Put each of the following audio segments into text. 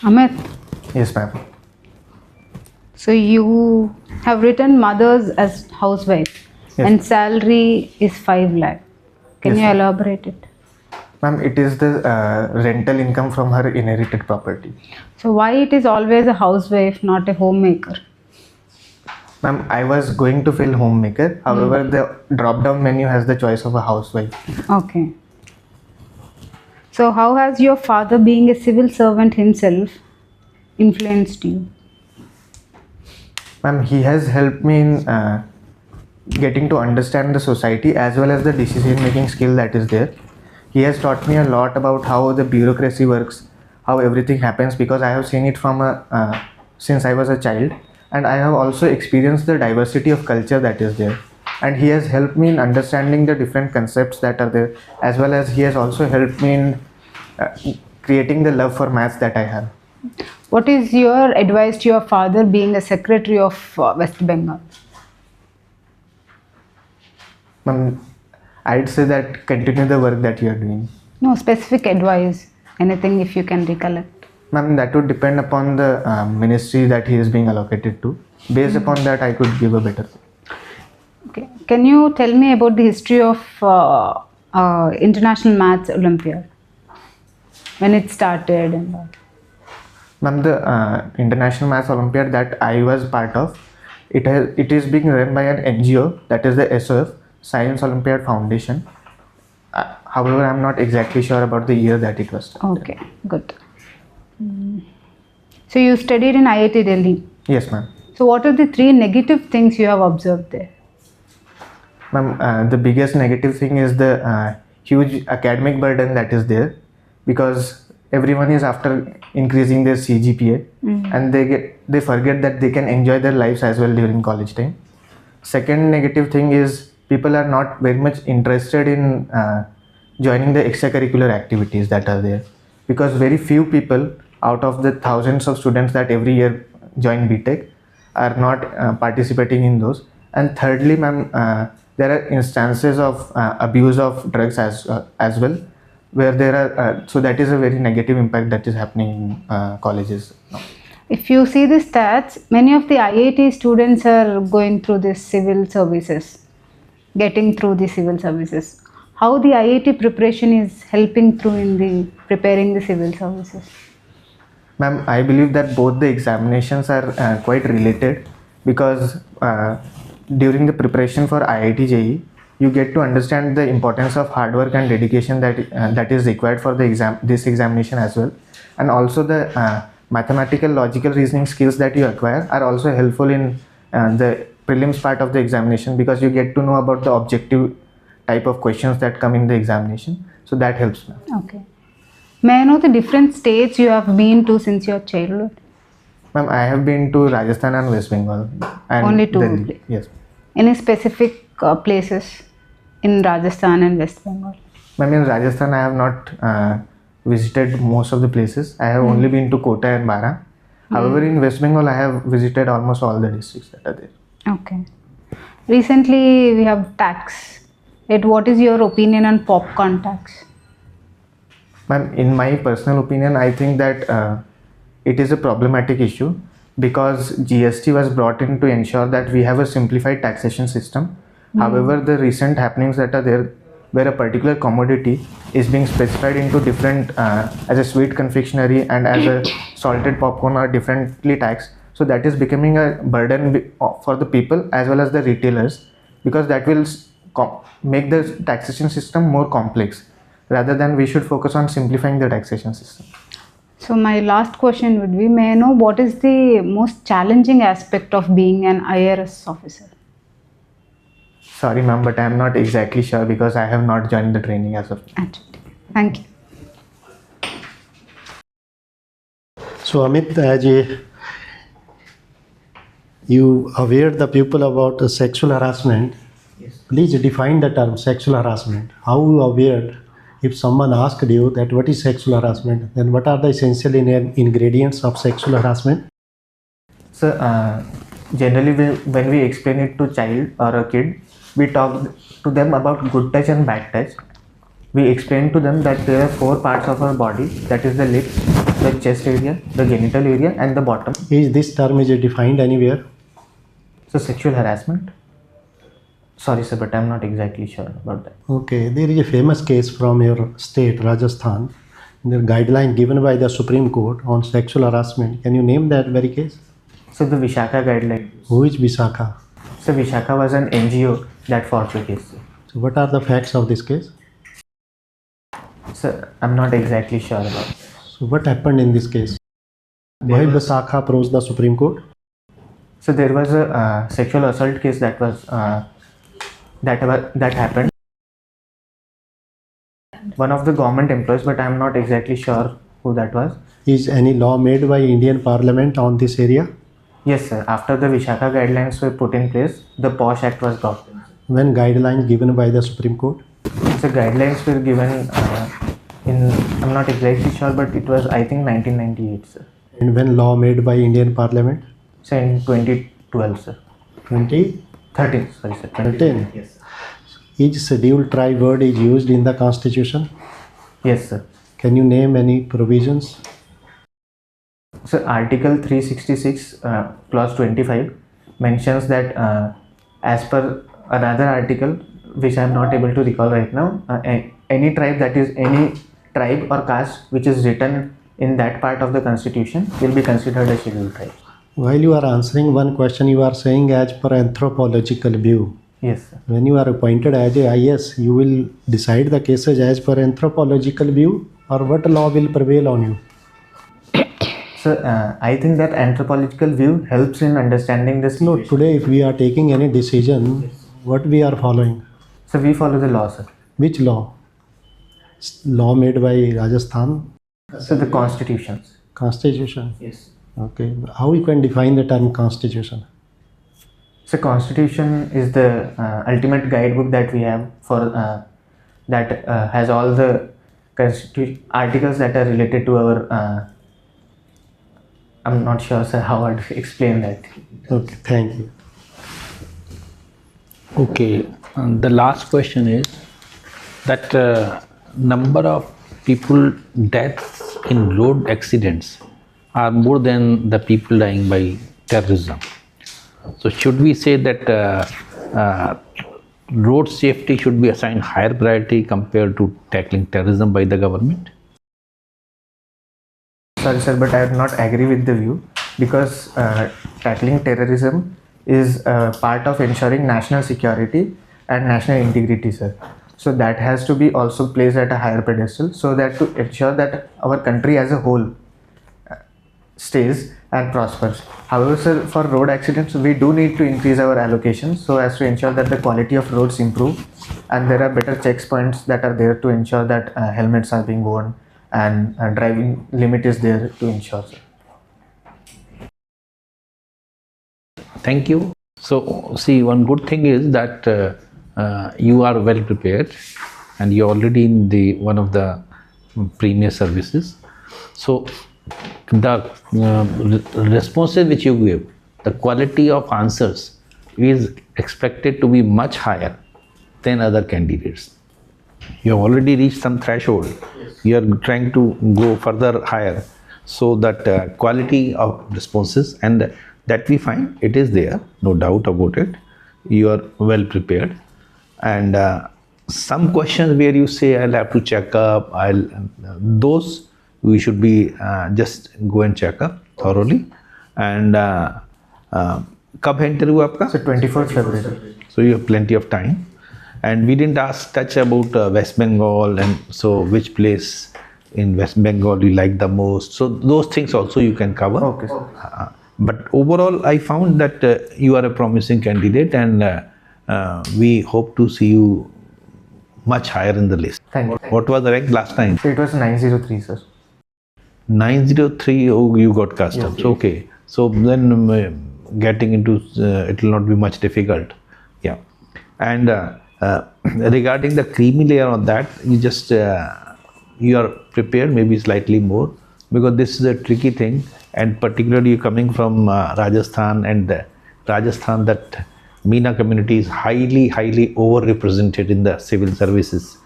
Amit, Yes, ma'am. so you have written mothers as housewife Yes. and salary is 5 lakh. Can Yes, you ma'am. elaborate it? Ma'am, it is the rental income from her inherited property. So why it is always a housewife, not a homemaker? Ma'am, I was going to fill homemaker. However, the drop-down menu has the choice of a housewife. Okay. So how has your father, being a civil servant himself, influenced you? Ma'am, he has helped me in getting to understand the society as well as the decision-making skill that is there. He has taught me a lot about how the bureaucracy works, how everything happens, because I have seen it from since I was a child, and I have also experienced the diversity of culture that is there. And he has helped me in understanding the different concepts that are there, as well as he has also helped me in creating the love for maths that I have. What is your advice to your father, being a secretary of West Bengal? Ma'am, I'd say that continue the work that you are doing. No specific advice, anything if you can recollect. Ma'am, that would depend upon the ministry that he is being allocated to. Based upon that, I could give a better. Okay. Can you tell me about the history of International Maths Olympiad? When it started and all? Ma'am, the International Maths Olympiad that I was part of, it is being run by an NGO, that is the SOF, Science Olympiad Foundation. However, I'm not exactly sure about the year that it was started. Okay, good. So you studied in IIT Delhi. Yes, ma'am. So what are the 3 negative things you have observed there? Ma'am, the biggest negative thing is the huge academic burden that is there, because everyone is after increasing their CGPA, and they forget that they can enjoy their lives as well during college time. Second negative thing is people are not very much interested in joining the extracurricular activities that are there, because very few people out of the thousands of students that every year join BTech are not participating in those. And thirdly, ma'am, there are instances of abuse of drugs as well, where there are so that is a very negative impact that is happening in colleges now. If you see the stats, many of the IIT students are going through this civil services, getting through the civil services. How the IIT preparation is helping through in the preparing the civil services? Ma'am, I believe that both the examinations are quite related, because during the preparation for IIT JEE, you get to understand the importance of hard work and dedication that is required for this examination as well, and also the mathematical logical reasoning skills that you acquire are also helpful in the prelims part of the examination, because you get to know about the objective type of questions that come in the examination. So that helps, ma'am. Okay. May I know the different states you have been to since your childhood? Ma'am, I have been to Rajasthan and West Bengal. And Only 2 Delhi. Yes. Any specific places in Rajasthan and West Bengal? Ma'am, in Rajasthan I have not visited most of the places. I have only been to Kota and Bara. However, in West Bengal I have visited almost all the districts that are there. Okay. Recently we have tax. What is your opinion on popcorn tax? Ma'am, in my personal opinion, I think that it is a problematic issue, because GST was brought in to ensure that we have a simplified taxation system. However, the recent happenings that are there, where a particular commodity is being specified into different as a sweet confectionery and as a salted popcorn are differently taxed. So that is becoming a burden for the people as well as the retailers, because that will make the taxation system more complex, rather than we should focus on simplifying the taxation system. So my last question would be, may I know what is the most challenging aspect of being an IRS officer? Sorry, ma'am, but I am not exactly sure, because I have not joined the training as of now. Thank you. So Amit, as you aware the people about the sexual harassment, Yes. please define the term sexual harassment. How you aware? If someone asked you that what is sexual harassment, then what are the essential ingredients of sexual harassment? So generally when we explain it to child or a kid, we talk to them about good touch and bad touch. we explained to them that there are 4 parts of our body, that is the lips, the chest area, the genital area and the bottom. Is this term is defined anywhere? So sexual harassment? Sorry sir, but I'm not exactly sure about that. Okay, there is a famous case from your state, Rajasthan. The guideline given by the Supreme Court on sexual harassment. Can you name that very case? So the Vishaka guideline. Who is Visakha? So Vishaka was an NGO that fought the case. So what are the facts of this case? Sir, I'm not exactly sure about it. So what happened in this case? Why Visakha approached the Supreme Court? So there was a sexual assault case that was that happened. One of the government employees, but I'm not exactly sure who that was. Is any law made by Indian Parliament on this area? Yes sir, after the Vishaka guidelines were put in place, the POSH Act was adopted. When guidelines given by the Supreme Court? So guidelines were given in, I'm not exactly sure, but it was I think 1998 sir. And when law made by Indian Parliament? So in 2012 sir. 2013. Sorry sir. 2013. Yes. Each scheduled tribe word is used in the Constitution. Yes sir. Can you name any provisions? So Article 366 clause 25 mentions that as per another article which I am not able to recall right now, any tribe, that is any tribe or caste which is written in that part of the constitution will be considered a scheduled tribe. While you are answering one question, you are saying as per anthropological view. Yes sir. When you are appointed as a IAS, you will decide the cases as per anthropological view, or what law will prevail on you? So I think that anthropological view helps in understanding this. No, today if we are taking any decision, what we are following? So we follow the law sir. Which law? Law made by Rajasthan? So the constitutions. Constitution. Yes. Okay. How you can define the term constitution? So constitution is the ultimate guidebook that we have for that has all the articles that are related to our I'm not sure sir how I'd explain that. Okay, thank you. Okay, and the last question is that number of people deaths in road accidents are more than the people dying by terrorism. So should we say that road safety should be assigned higher priority compared to tackling terrorism by the government? Sorry sir, but I would not agree with the view, because tackling terrorism is part of ensuring national security and national integrity sir. So that has to be also placed at a higher pedestal, so that to ensure that our country as a whole stays and prospers. However sir, for road accidents we do need to increase our allocations so as to ensure that the quality of roads improve, and there are better checkpoints that are there to ensure that helmets are being worn and driving limit is there to ensure sir. Thank you. So see, one good thing is that you are well prepared and you're already in the one of the premier services. So the responses which you give, the quality of answers is expected to be much higher than other candidates. You have already reached some threshold. Yes. You are trying to go further higher, so that quality of responses, and that we find it is there, no doubt about it. You are well prepared, and some questions where you say I'll have to check up, those we should be just go and check up thoroughly. And कब है interview आपका? So 24th February. So you have plenty of time. And we didn't touch about West Bengal, and so which place in West Bengal you like the most. So those things also you can cover. Okay, sir. But overall, I found that you are a promising candidate, and we hope to see you much higher in the list. Thank you. What was the rank last time? So it was 903 sir. 903, oh, you got customs. Yes. Okay. So then getting into it will not be much difficult. Yeah. And regarding the creamy layer on that, you just you are prepared maybe slightly more, because this is a tricky thing, and particularly coming from Rajasthan, and Rajasthan, that MEENA community is highly overrepresented in the civil services,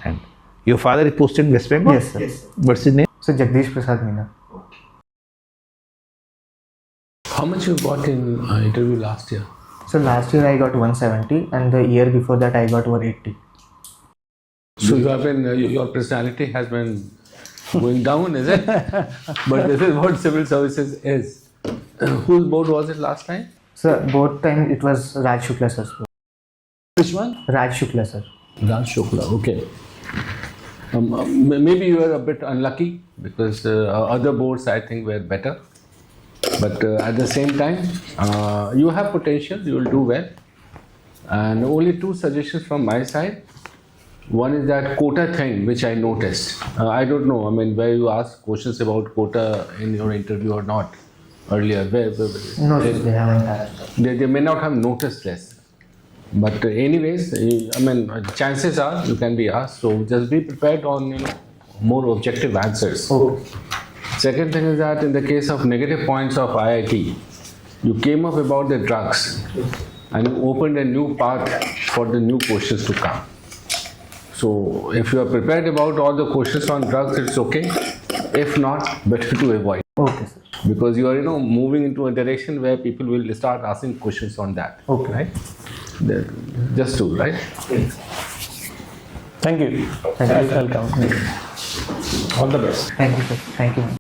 and Your father is posted in West Bengal? Yes, sir. What's his name? So Jagdish Prasad Meena. How much you got in interview last year? So last year I got 170 and the year before that I got 180. So you have been, your personality has been going down, is it? But this is what civil services is. Whose board was it last time? So both time it was Raj Shukla sir. Which one? Raj Shukla sir. Raj Shukla, okay. Maybe you were a bit unlucky because other boards I think were better. But at the same time, you have potential, you will do well. And only two suggestions from my side. One is that quota thing, which I noticed. I don't know, I mean, where you asked questions about quota in your interview or not earlier. No, they haven't asked. They may not have noticed this. But anyways, I mean, chances are you can be asked. So just be prepared on more objective answers. Okay. Second thing is that in the case of negative points of IIT, you came up about the drugs and you opened a new path for the new questions to come. So if you are prepared about all the questions on drugs, it's okay. If not, better to avoid. Okay, sir. Because you are moving into a direction where people will start asking questions on that. Okay. Right? Just do, right? Thank you. Thank you. Welcome. All the best. Thank you, sir. Thank you.